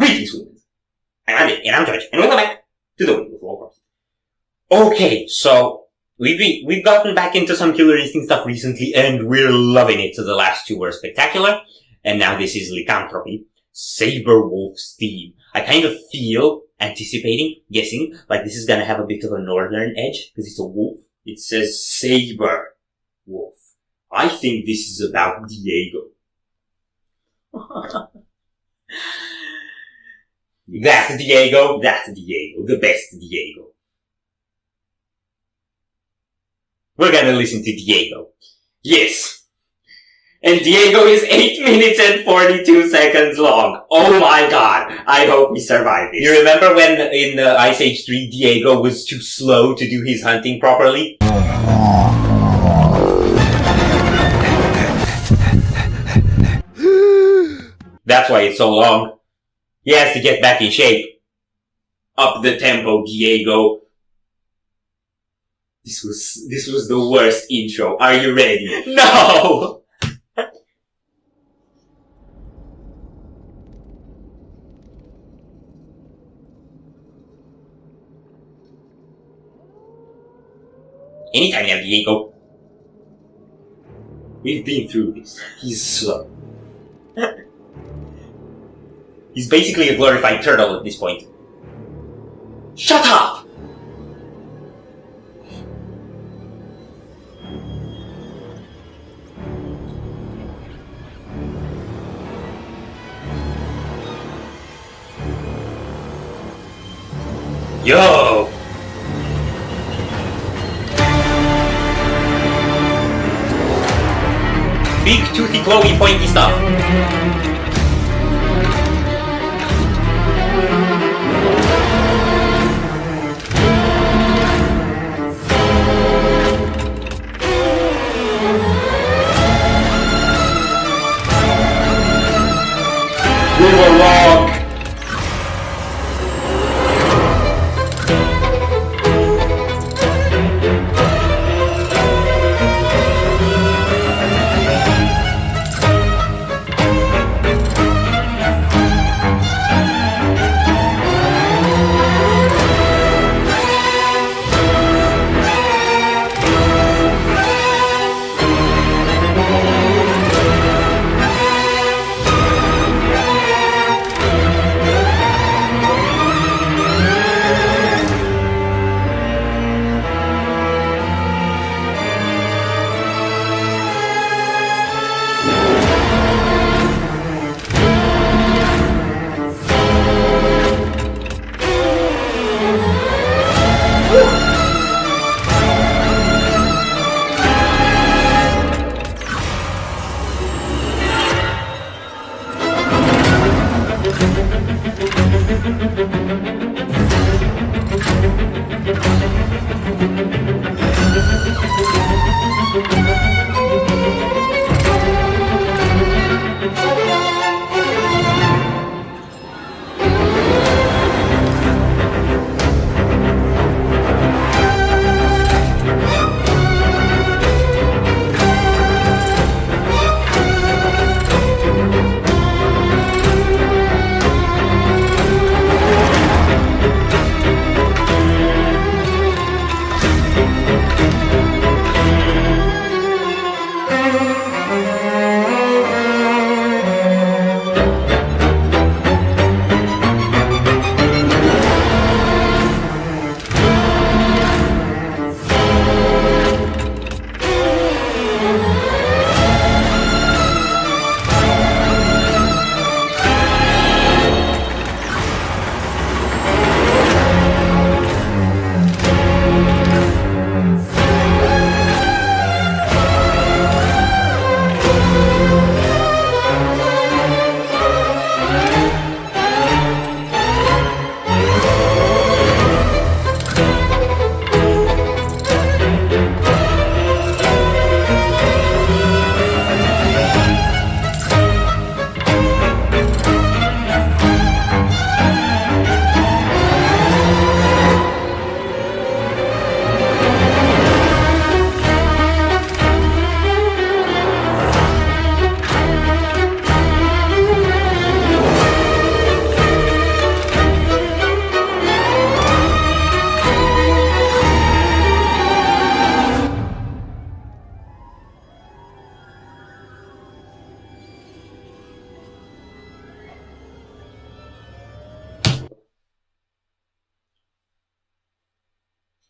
Greetings, humans. I'm Nick, and I'm George, and welcome back to the Windmill. Okay, so we've gotten back into some killer instinct stuff recently, and we're loving it. So the last two were spectacular, and now this is Lycanthropy, Sabrewulf's theme. I kind of feel, anticipating, guessing, like this is gonna have a bit of a northern edge, because it's a wolf. It says Sabrewulf. I think this is about Diego. That's Diego, the best Diego. We're gonna listen to Diego. Yes. And Diego is 8 minutes and 42 seconds long. Oh my god. I hope we survive this. You remember when in Ice Age 3 Diego was too slow to do his hunting properly? That's why it's so long. He has to get back in shape. Up the tempo, Diego. This was the worst intro. Are you ready? No! Anytime now, Diego. We've been through this. He's slow. He's basically a glorified turtle at this point. Shut up! Yo! Big, toothy, glowy, pointy stuff. We will walk.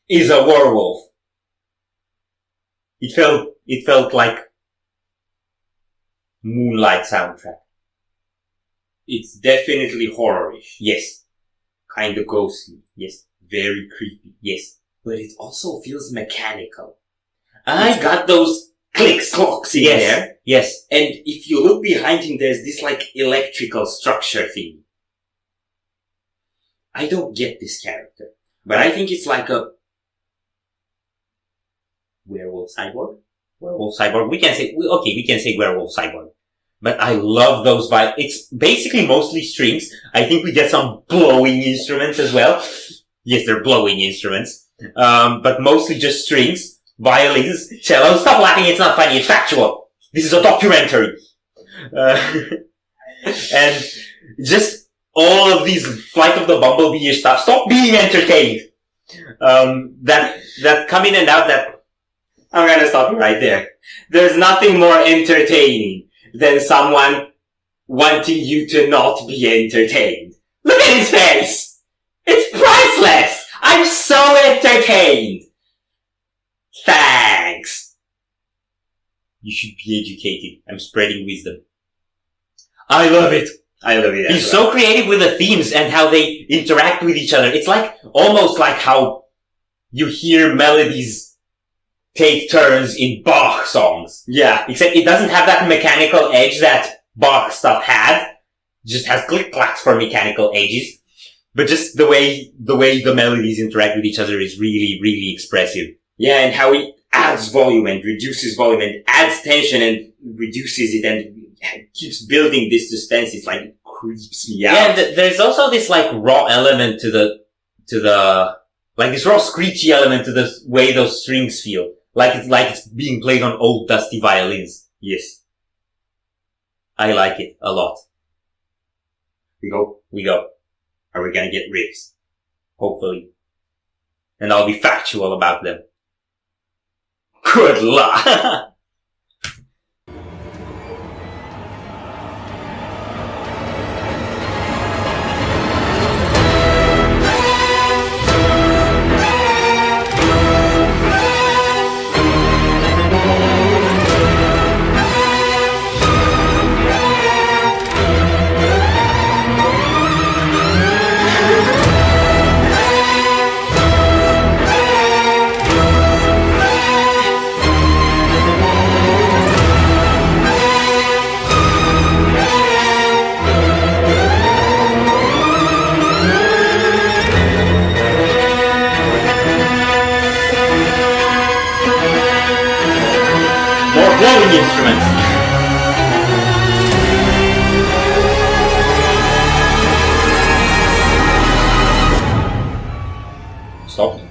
is a werewolf. It felt like Moonlight soundtrack. It's definitely horrorish. Yes. Kind of ghostly. Yes. Very creepy. Yes. But it also feels mechanical. I got those clocks in there. Yes. And if you look behind him, there's this like electrical structure thing. I don't get this character. But I think it's like a werewolf cyborg? Werewolf cyborg. We can say werewolf cyborg. But I love those it's basically mostly strings. I think we get some blowing instruments as well. Yes, they're blowing instruments. But mostly just strings, violins, cello. Stop laughing, it's not funny, it's factual. This is a documentary. And just all of these Flight of the Bumblebee-ish stuff. Stop being entertained. That come in and out I'm gonna stop you right there. There's nothing more entertaining than someone wanting you to not be entertained. Look at his face! It's priceless! I'm so entertained! Thanks! You should be educated. I'm spreading wisdom. I love it. He's so creative with the themes and how they interact with each other. It's almost like how you hear melodies take turns in Bach songs. Yeah. Except it doesn't have that mechanical edge that Bach stuff had. It just has click-clacks for mechanical edges. But just the way the melodies interact with each other is really, really expressive. Yeah, and how he adds volume and reduces volume and adds tension and reduces it and keeps building this suspense. It's it creeps me out. Yeah, there's also this raw element to the this raw screechy element to the way those strings feel. It's being played on old dusty violins. Yes. I like it a lot. We go. Are we gonna get riffs? Hopefully. And I'll be factual about them. Good luck! Blowing instruments. Stop.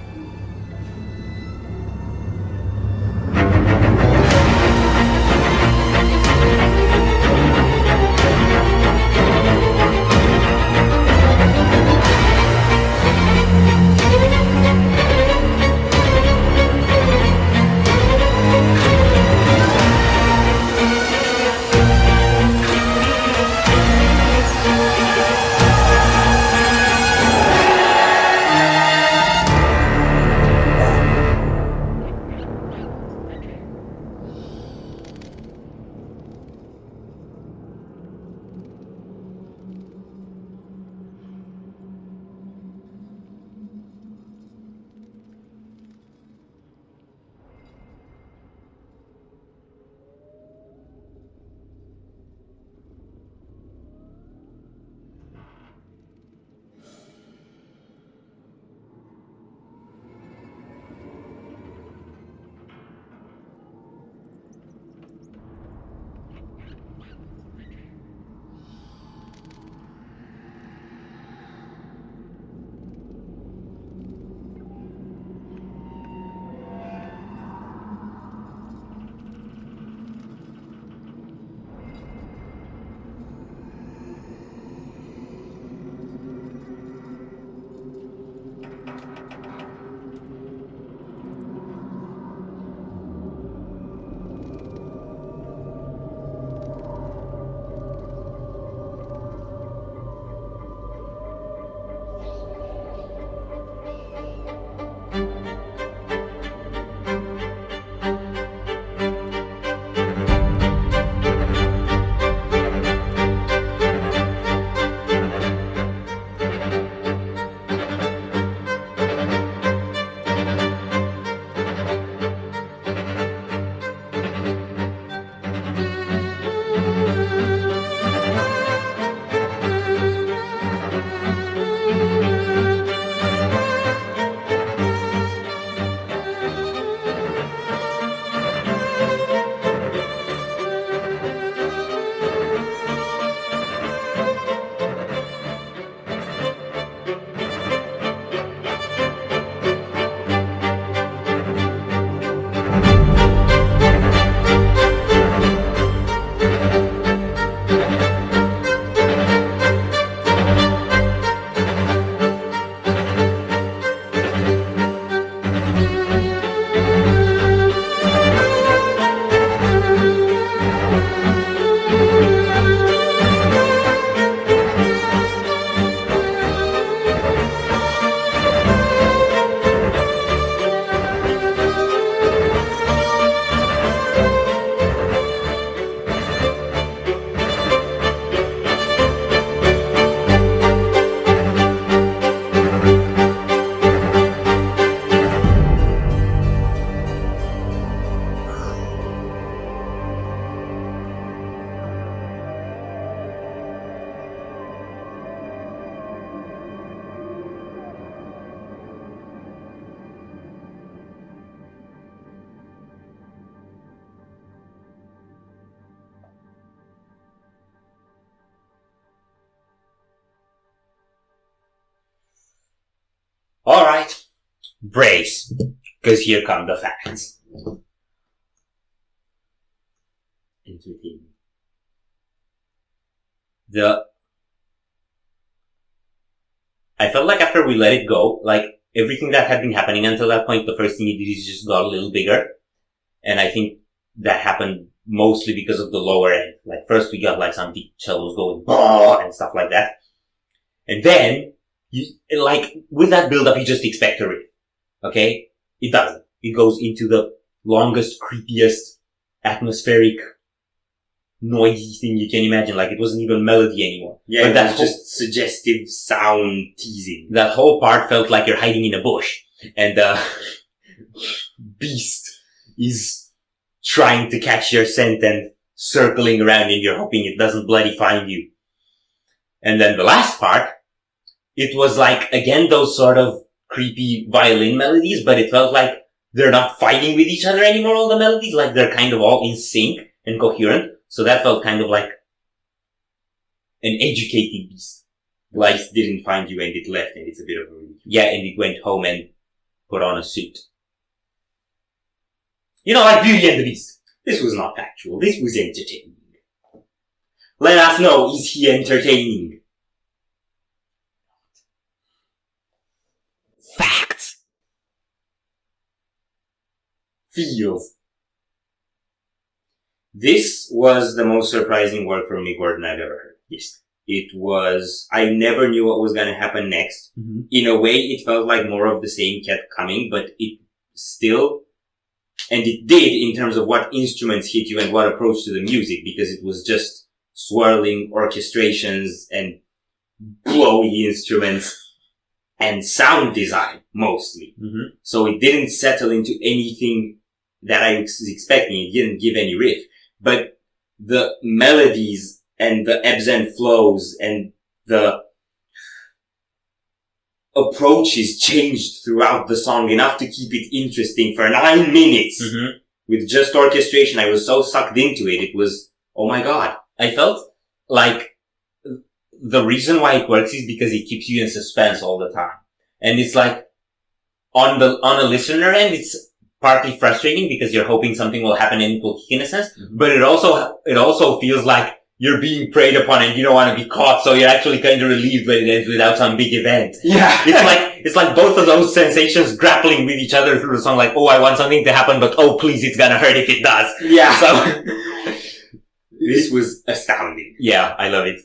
Alright. Brace. Because here come the facts. Entertaining. I felt like after we let it go, like, everything that had been happening until that point, the first thing it did is just got a little bigger. And I think that happened mostly because of the lower end. Like, first we got like some deep cellos going, and stuff like that. And then, with that build-up, you just expect a riff. Okay? It doesn't. It goes into the longest, creepiest, atmospheric, noisy thing you can imagine. Like, it wasn't even melody anymore. Yeah, but that's just suggestive sound teasing. That whole part felt like you're hiding in a bush. And beast is trying to catch your scent and circling around and you're hoping it doesn't bloody find you. And then the last part, it was like, again, those sort of creepy violin melodies, but it felt like they're not fighting with each other anymore, all the melodies. Like, they're kind of all in sync and coherent. So that felt kind of like an educated beast. Like, it didn't find you and it left, and it's a bit of a relief. Yeah, and it went home and put on a suit. You know, like Beauty and the Beast. This was not factual. This was entertaining. Let us know, is he entertaining? Facts. Feels. This was the most surprising work from Mick Gordon I've ever heard. Yes. It was, I never knew what was going to happen next. Mm-hmm. In a way, it felt like more of the same kept coming, but it still, and it did in terms of what instruments hit you and what approach to the music, because it was just swirling orchestrations and blowy instruments and sound design, mostly. Mm-hmm. So it didn't settle into anything that I was expecting. It didn't give any riff. But the melodies and the ebbs and flows and the approaches changed throughout the song enough to keep it interesting for 9 minutes. Mm-hmm. With just orchestration, I was so sucked into it. It was, oh my god. I felt like the reason why it works is because it keeps you in suspense all the time. And it's like, on a listener end, it's partly frustrating because you're hoping something will happen and it will kick in a sense. Mm-hmm. But it also feels like you're being preyed upon and you don't want to be caught, so you're actually kind of relieved when it ends without some big event. Yeah. It's like both of those sensations grappling with each other through the song, like, oh, I want something to happen, but oh, please, it's gonna hurt if it does. Yeah. So, this was astounding. Yeah, I love it.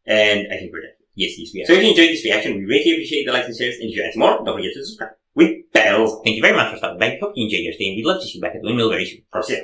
And I think we're done. Yes, we are. So if you enjoyed this reaction, we greatly appreciate the likes and shares, and if you want more, don't forget to subscribe. With bells. Thank you very much for stopping by. Hope you enjoyed your stay, and we'd love to see you back at the Windmill very soon. For sale.